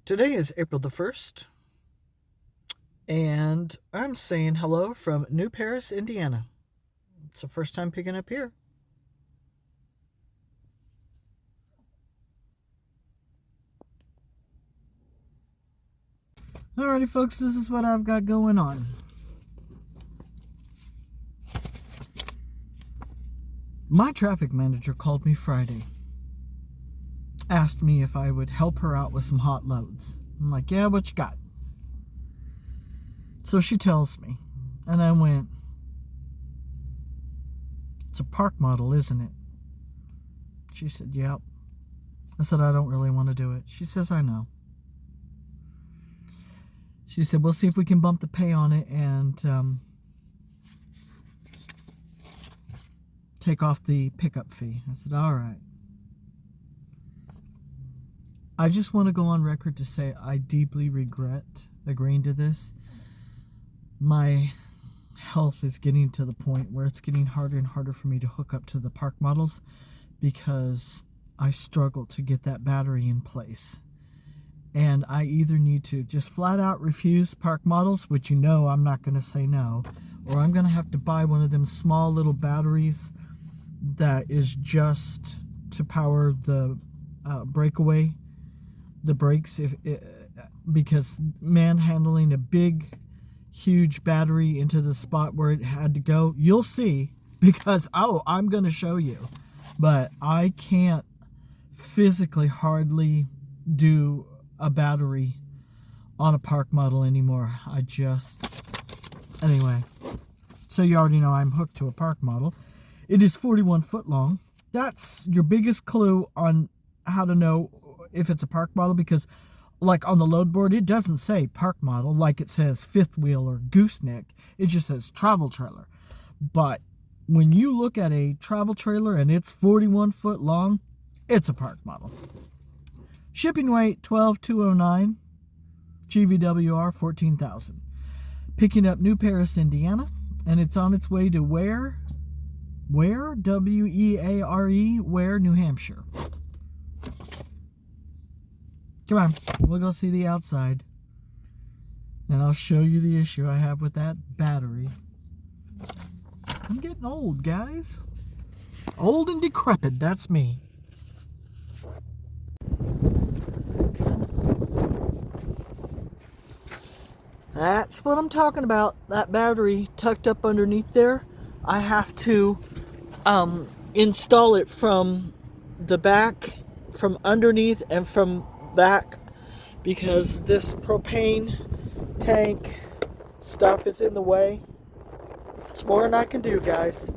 Today is April the 1st, and I'm saying hello from New Paris, Indiana. It's the first time picking up here. Alrighty, folks, this is what I've got going on. My traffic manager called me Friday. Asked me if I would help her out with some hot loads. I'm like, yeah, what you got? So she tells me, and I went, it's a park model, isn't it? She said, yep. I said, I don't really want to do it. She says, I know. She said, we'll see if we can bump the pay on it and take off the pickup fee. I said, all right. I just want to go on record to say I deeply regret agreeing to this. My health is getting to the point where it's getting harder and harder for me to hook up to the park models because I struggle to get that battery in place. And I either need to just flat out refuse park models, which I'm not going to say no, or I'm going to have to buy one of them small little batteries that is just to power the breakaway, the brakes, because manhandling a big, huge battery into the spot where it had to go, you'll see, because I'm going to show you, but I can't physically hardly do a battery on a park model anymore. Anyway, so you already know I'm hooked to a park model. It is 41 foot long. That's your biggest clue on how to know if it's a park model, because like on the load board, it doesn't say park model like it says fifth wheel or gooseneck. It just says travel trailer. But when you look at a travel trailer and it's 41 foot long, it's a park model. Shipping weight 12,209, GVWR 14,000. Picking up New Paris, Indiana, and it's on its way to Ware, W-E-A-R-E, Ware, New Hampshire. Come on, we'll go see the outside, and I'll show you the issue I have with that battery. I'm getting old, guys. Old and decrepit, that's me. That's what I'm talking about. That battery tucked up underneath there. I have to install it from the back, from underneath, and from back, because this propane tank stuff is in the way. It's more than I can do, guys.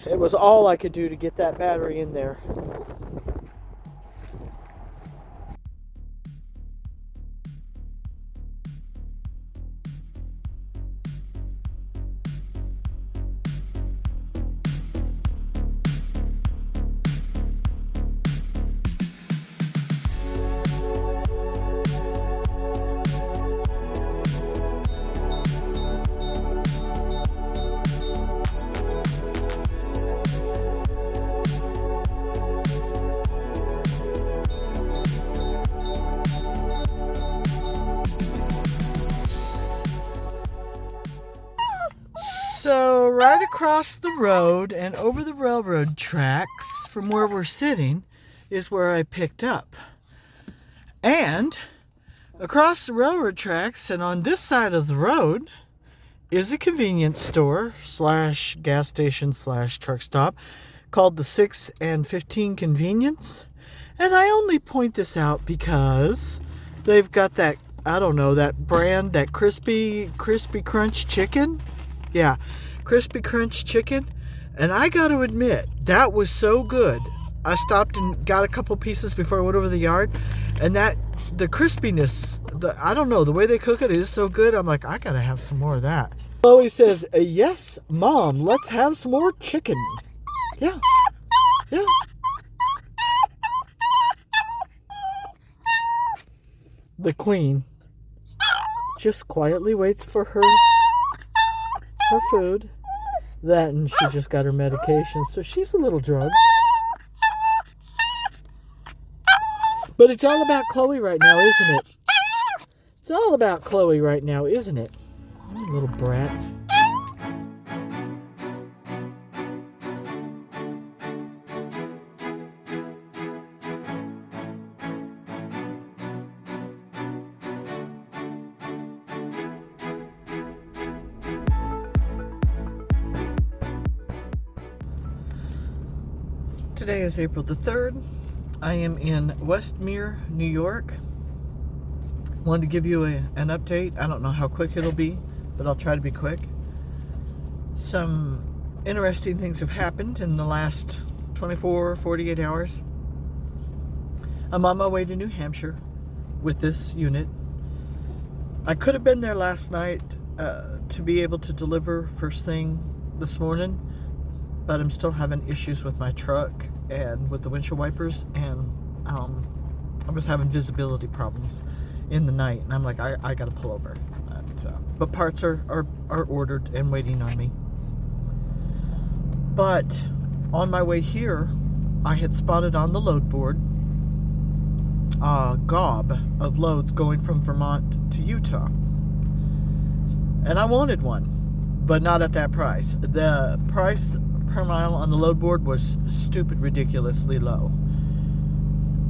It was all I could do to get that battery in there. So right across the road and over the railroad tracks from where we're sitting is where I picked up. And across the railroad tracks and on this side of the road is a convenience store / gas station / truck stop called the 6 and 15 Convenience. And I only point this out because they've got that, I don't know, that brand, that crispy crunch chicken. Yeah, crispy crunch chicken. And I got to admit, that was so good. I stopped and got a couple pieces before I went over the yard. And the crispiness, I don't know, the way they cook it is so good. I'm like, I got to have some more of that. Chloe says, yes, Mom, let's have some more chicken. Yeah. The queen just quietly waits for her food. That, and she just got her medication, so she's a little drugged. But it's all about Chloe right now, isn't it? It's all about Chloe right now, isn't it? You little brat. Today is April the 3rd. I am in Westmere, New York. Wanted to give you an update. I don't know how quick it'll be, but I'll try to be quick. Some interesting things have happened in the last 24, 48 hours. I'm on my way to New Hampshire with this unit. I could have been there last night to be able to deliver first thing this morning, but I'm still having issues with my truck and with the windshield wipers, and I was having visibility problems in the night, and I'm like, I gotta pull over. But parts are ordered and waiting on me. But on my way here, I had spotted on the load board a gob of loads going from Vermont to Utah, and I wanted one, but not at that price. The price per mile on the load board was stupid, ridiculously low,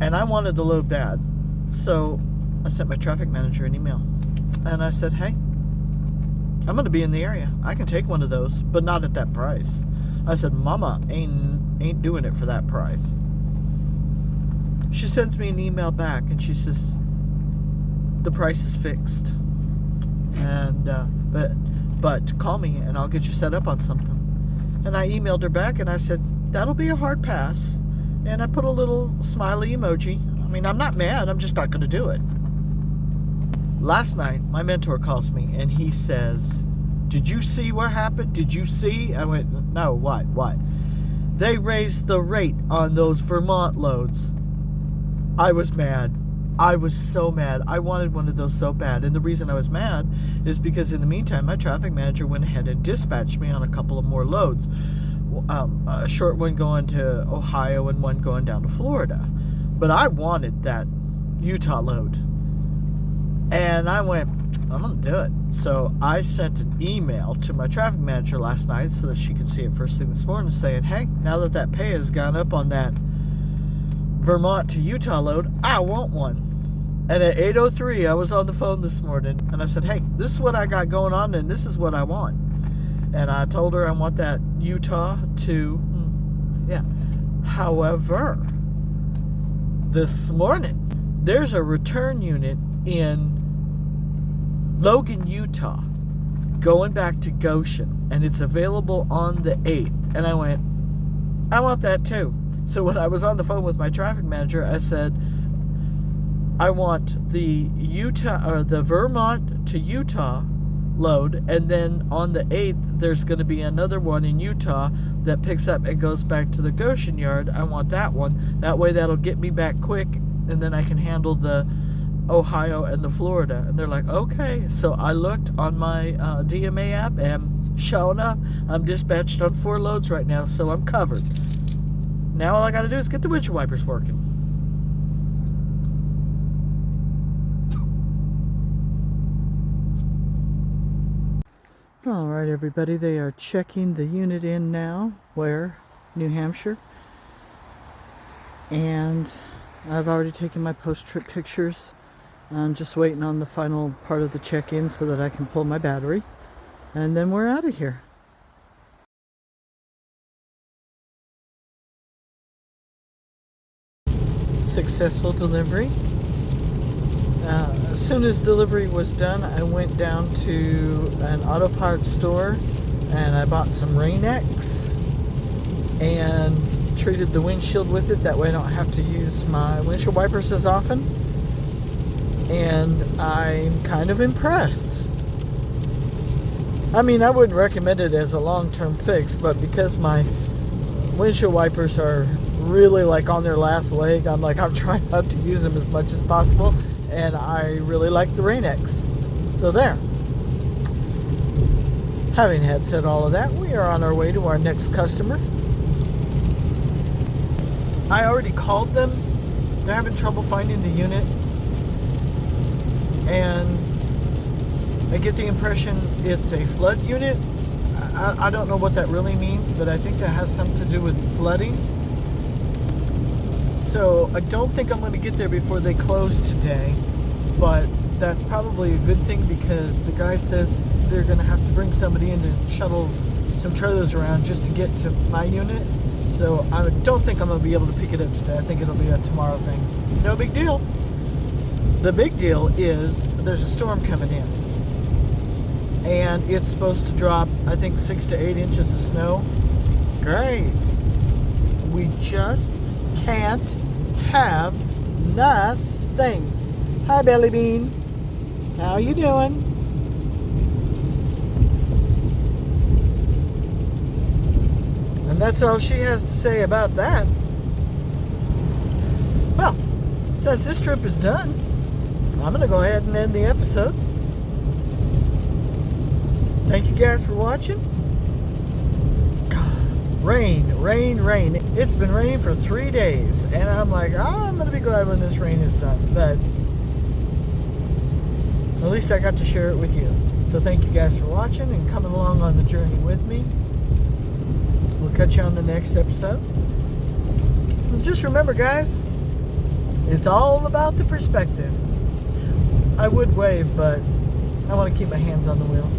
and I wanted the load bad. So I sent my traffic manager an email, and I said, hey, I'm going to be in the area. I can take one of those, but not at that price. I said, Mama ain't doing it for that price. She sends me an email back, and she says, the price is fixed, and but call me and I'll get you set up on something. And I emailed her back, and I said, that'll be a hard pass. And I put a little smiley emoji. I mean, I'm not mad. I'm just not going to do it. Last night, my mentor calls me, and he says, did you see what happened? Did you see? I went, no, what? They raised the rate on those Vermont loads. I was mad. I was so mad. I wanted one of those so bad. And the reason I was mad is because in the meantime, my traffic manager went ahead and dispatched me on a couple of more loads. A short one going to Ohio and one going down to Florida. But I wanted that Utah load. And I went, I'm going to do it. So I sent an email to my traffic manager last night so that she could see it first thing this morning, saying, hey, now that that pay has gone up on that Vermont to Utah load, I want one. And at 8:03, I was on the phone this morning, and I said, hey, this is what I got going on, and this is what I want. And I told her I want that Utah to, However, this morning, there's a return unit in Logan, Utah, going back to Goshen, and it's available on the 8th. And I went, I want that too. So when I was on the phone with my traffic manager, I said, I want the Vermont to Utah load, and then on the 8th, there's going to be another one in Utah that picks up and goes back to the Goshen yard. I want that one. That way that'll get me back quick, and then I can handle the Ohio and the Florida. And they're like, okay. So I looked on my DMA app, and sure enough, I'm dispatched on 4 loads right now, so I'm covered. Now all I got to do is get the windshield wipers working. All right, everybody, they are checking the unit in now. Where? New Hampshire. And I've already taken my post-trip pictures. I'm just waiting on the final part of the check-in so that I can pull my battery. And then we're out of here. Successful delivery. As soon as delivery was done, I went down to an auto parts store and I bought some Rain-X and treated the windshield with it. That way I don't have to use my windshield wipers as often. And I'm kind of impressed. I mean, I wouldn't recommend it as a long-term fix, but because my windshield wipers are really like on their last leg, I'm trying not to use them as much as possible, and I really like the Rain-X. So there. Having had said all of that, we are on our way to our next customer. I already called them They're having trouble finding the unit, and I get the impression it's a flood unit. I don't know what that really means, but I think that has something to do with flooding. So I don't think I'm going to get there before they close today, but that's probably a good thing because the guy says they're going to have to bring somebody in to shuttle some trailers around just to get to my unit. So I don't think I'm going to be able to pick it up today. I think it'll be a tomorrow thing. No big deal. The big deal is there's a storm coming in, and it's supposed to drop, I think, 6 to 8 inches of snow. Great. We just can't have nice things. Hi, Belly Bean. How you doing? And that's all she has to say about that. Well, since this trip is done, I'm going to go ahead and end the episode. Thank you guys for watching. God, rain. It's been raining for 3 days, and I'm like, oh, I'm going to be glad when this rain is done. But at least I got to share it with you. So thank you guys for watching and coming along on the journey with me. We'll catch you on the next episode. And just remember, guys, it's all about the perspective. I would wave, but I want to keep my hands on the wheel.